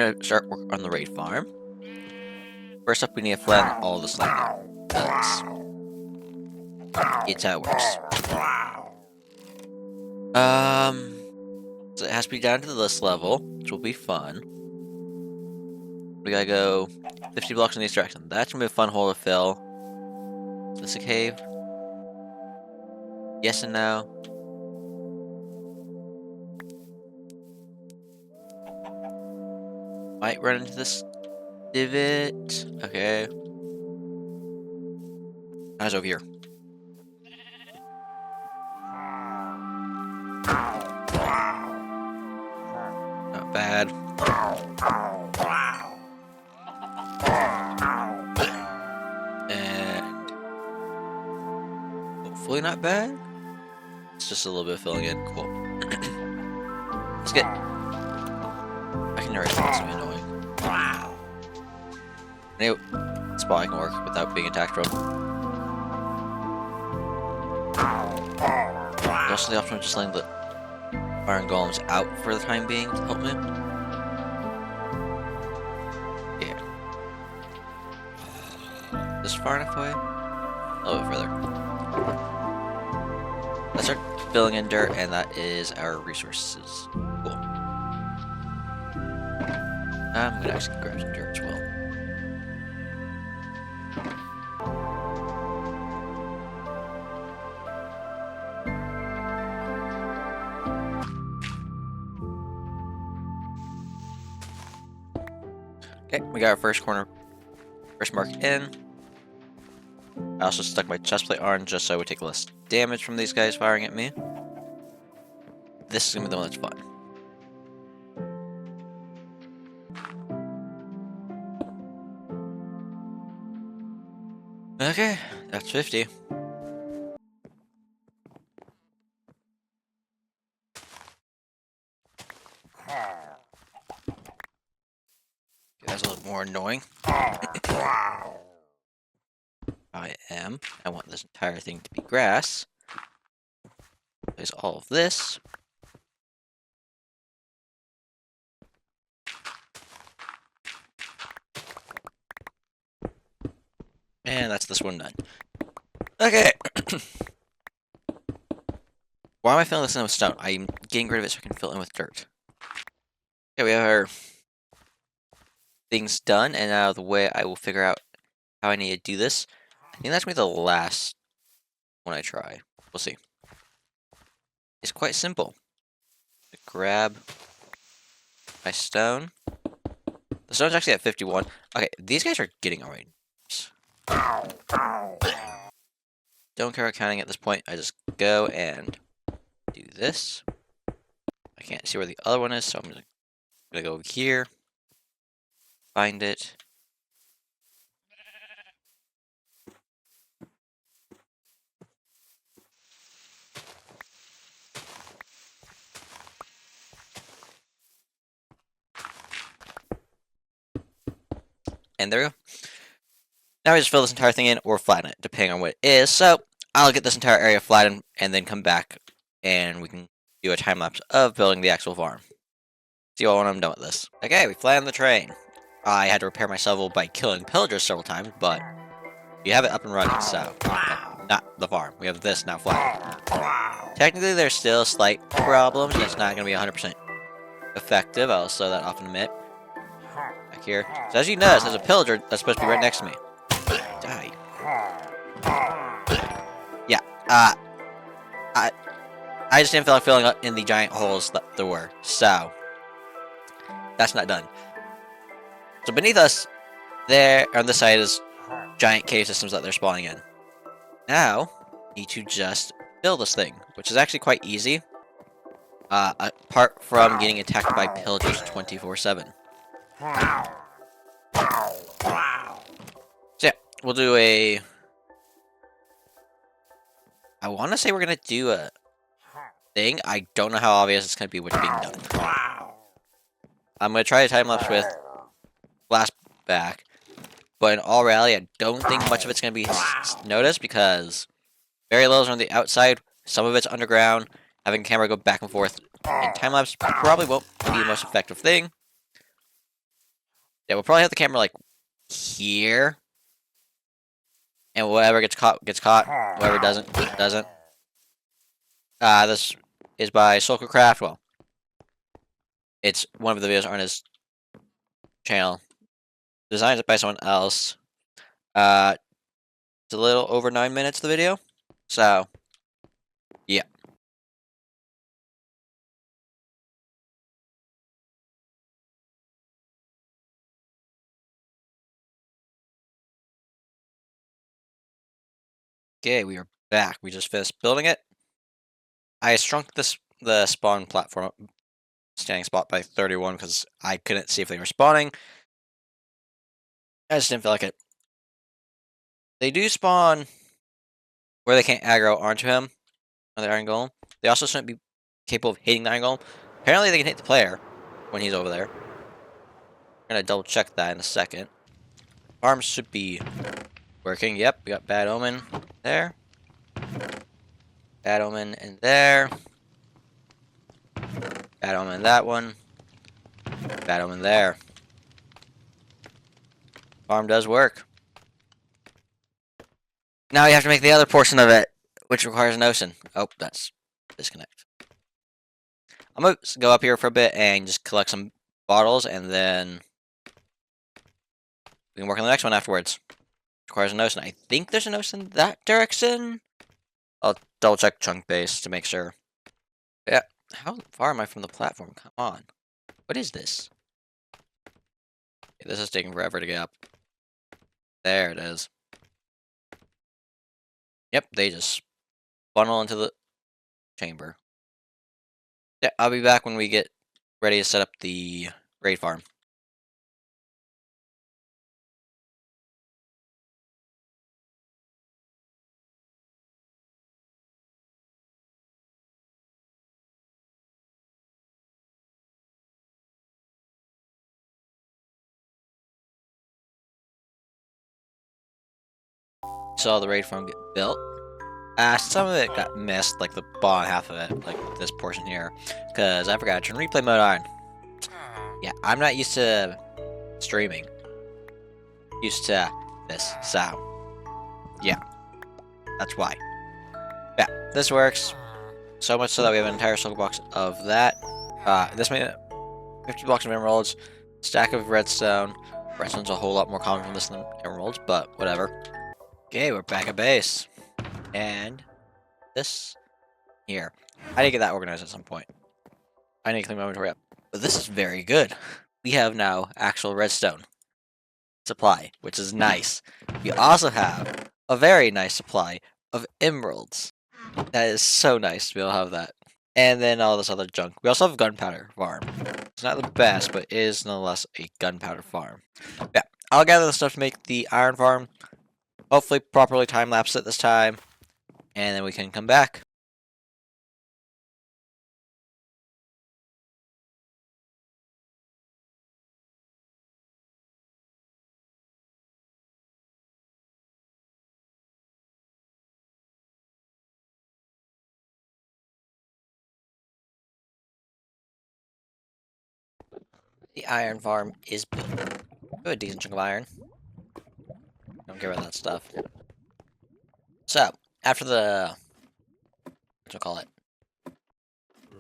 gonna start work on the raid farm. First up, we need to flatten all the slime there. It's how it works. So it has to be down to this level, which will be fun. We gotta go 50 blocks in each direction. That's gonna be a fun hole to fill. Is this a cave? Yes and no. Might run into this divot. Okay. I was over here. Not bad. And hopefully not bad. It's just a little bit of filling in. Cool. Let's get. I can already think it's gonna be annoying. Anyway, spawning can work without being attacked from. Also, the option of just letting the iron golems out for the time being to help me. Yeah. This far enough away? A little bit further. Let's start filling in dirt, and that is our resources. Cool. I'm gonna actually grab some dirt as well. Okay, we got our first mark in. I also stuck my chestplate on just so I would take less damage from these guys firing at me. This is gonna be the one that's fun. Okay, that's 50. That's a little more annoying. I want this entire thing to be grass. Place all of this. And that's this one done. Okay. Why am I filling this in with stone? I'm getting rid of it so I can fill it in with dirt. Okay, we have our things done, and out of the way, I will figure out how I need to do this. I think that's gonna be the last one I try. We'll see. It's quite simple. Grab my stone. The stone's actually at 51. Okay, these guys are getting alright. Don't care about counting at this point. I just go and do this. I can't see where the other one is, so I'm gonna go over here. Find it. And there we go. Now we just fill this entire thing in or flatten it, depending on what it is. So I'll get this entire area flattened and then come back and we can do a time lapse of building the actual farm. See you all when I'm done with this. Okay, we flattened the train. I had to repair my shovel by killing pillagers several times, but you have it up and running, so not the farm. We have this now flattened. Technically, there's still slight problems. It's not going to be 100% effective. I'll slow that off in a minute. Back here. So as you notice, there's a pillager that's supposed to be right next to me. Die. Yeah. I just didn't feel like filling up in the giant holes that there were. So that's not done. So beneath us, there on this side is giant cave systems that they're spawning in. Now, need to just build this thing, which is actually quite easy. Apart from getting attacked by pillagers 24/7. So yeah, we'll do a. I want to say we're gonna do a thing. I don't know how obvious it's gonna be what's being done. I'm gonna try a time lapse with flashback, but in all reality, I don't think much of it's gonna be noticed because very little is on the outside. Some of it's underground. Having camera go back and forth in time lapse probably won't be the most effective thing. Yeah, we'll probably have the camera like here. And whoever gets caught, gets caught. Whoever doesn't, doesn't. This is by Shulkercraft. Well, it's one of the videos on his channel. Designed it by someone else. It's a little over 9 minutes, the video. So, yeah. Okay, we are back. We just finished building it. I shrunk the spawn platform standing spot by 31 because I couldn't see if they were spawning. I just didn't feel like it. They do spawn where they can't aggro onto him on the Iron Golem. They also shouldn't be capable of hitting the Iron Golem. Apparently they can hit the player when he's over there. I'm gonna double check that in a second. Farms should be working. Yep, we got Bad Omen there. Bad Omen in there. Bad Omen in that one. Bad Omen there. Farm does work. Now you have to make the other portion of it, which requires an ocean. Oh, that's disconnect. I'm gonna go up here for a bit and just collect some bottles, and then we can work on the next one afterwards. Requires an ocean. I think there's an ocean that direction. I'll double check chunk base to make sure. Yeah, how far am I from the platform? Come on. What is this? Okay, this is taking forever to get up. There it is. Yep, they just funnel into the chamber. Yeah, I'll be back when we get ready to set up the raid farm. Saw the raid farm get built. Some of it got missed, like the bottom half of it, like this portion here, because I forgot to turn replay mode on. Yeah, I'm not used to streaming. Used to this, so yeah, that's why. Yeah, this works. So much so that we have an entire silver box of that. This made 50 blocks of emeralds, stack of redstone. Redstone's a whole lot more common from this than emeralds, but whatever. Okay, we're back at base. And this here. I need to get that organized at some point. I need to clean my inventory up. But this is very good. We have now actual redstone supply, which is nice. We also have a very nice supply of emeralds. That is so nice to be able to have that. And then all this other junk. We also have a gunpowder farm. It's not the best, but it is nonetheless a gunpowder farm. Yeah, I'll gather the stuff to make the iron farm. Hopefully properly time-lapse it this time. And then we can come back. The iron farm is built. A decent chunk of iron. Don't care about that stuff. So, after the... What's it call it?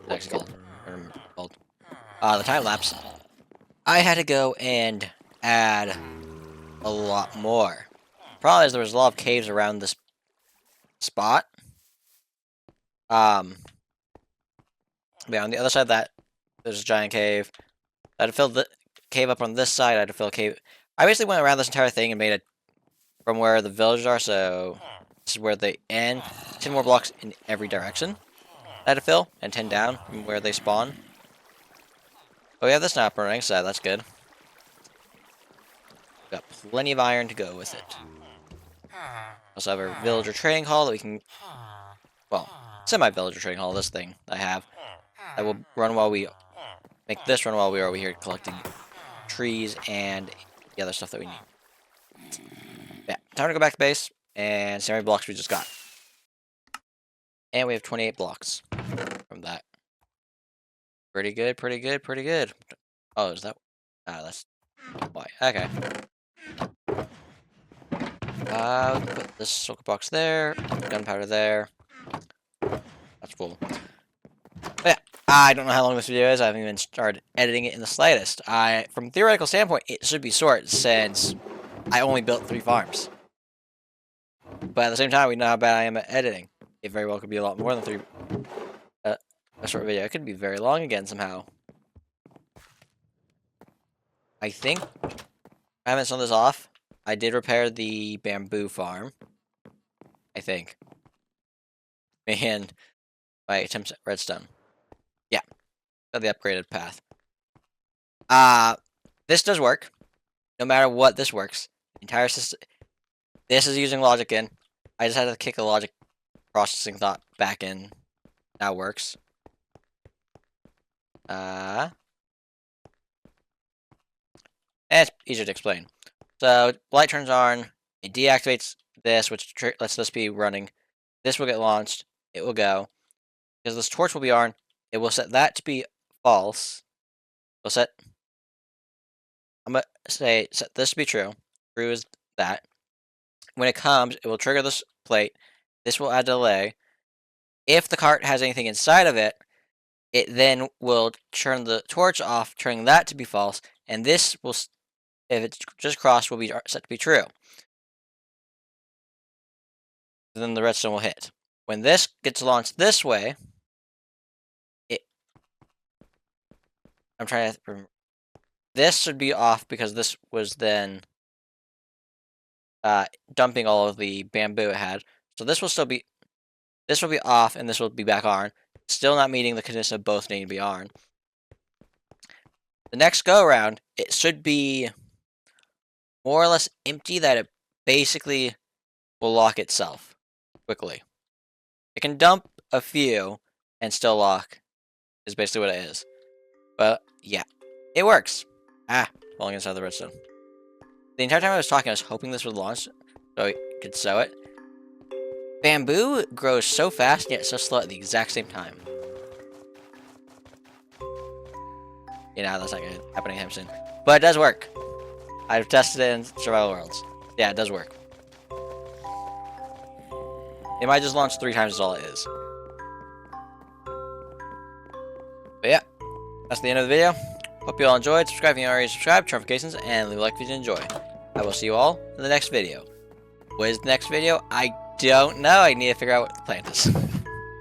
What's it called? The time-lapse. I had to go and add a lot more. Problem is there was a lot of caves around this spot. Yeah, on the other side of that, there's a giant cave. I had to fill the cave up on this side. I had to fill a cave. I basically went around this entire thing and made it from where the villages are. So this is where they end. 10 more blocks in every direction. I had to fill, and 10 down from where they spawn. Oh, we have this not burning, so that's good. Got plenty of iron to go with it. Also have our villager trading hall that we can, well, semi-villager trading hall, this thing I have. That will run while we, make this run while we are over here collecting trees and the other stuff that we need. Yeah, time to go back to base and see how many blocks we just got. And we have 28 blocks from that. Pretty good, pretty good, pretty good. Oh, is that, that's Why? Okay. Put this shulker box there. Gunpowder there. That's cool. But yeah, I don't know how long this video is. I haven't even started editing it in the slightest. From a theoretical standpoint, it should be short since I only built 3 farms. But at the same time, we know how bad I am at editing. It very well could be a lot more than 3. A short video. It could be very long again somehow. I think I haven't turned this off. I did repair the bamboo farm. I think. And my attempts at redstone. Yeah. Got the upgraded path. This does work. No matter what, this works. The entire system. This is using logic in. I just had to kick the logic processing thought back in. Now works. And it's easier to explain. So, light turns on. It deactivates this, which lets this be running. This will get launched. It will go. Because this torch will be on, it will set that to be false. I'm going to say, set this to be true. True is that. When it comes, it will trigger this plate. This will add delay. If the cart has anything inside of it, it then will turn the torch off, turning that to be false. And this will, if it's just crossed, will be set to be true. Then the redstone will hit. When this gets launched this way, I'm trying to remember. This should be off because this was then dumping all of the bamboo it had. So this will still be, this will be off and this will be back on. Still not meeting the condition of both needing to be on. The next go around, it should be more or less empty, that it basically will lock itself quickly. It can dump a few and still lock, is basically what it is. But yeah, it works. Falling inside the redstone. The entire time I was talking, I was hoping this would launch so I could sew it. Bamboo grows so fast yet so slow at the exact same time. You know, that's not going to happen anytime soon. But it does work. I've tested it in Survival Worlds. Yeah, it does work. It might just launch 3 times is all it is. But yeah, that's the end of the video. Hope you all enjoyed. Subscribe if you already subscribed, turn notifications, and leave a like if you enjoy. I will see you all in the next video. What is the next video? I don't know. I need to figure out what the plan is.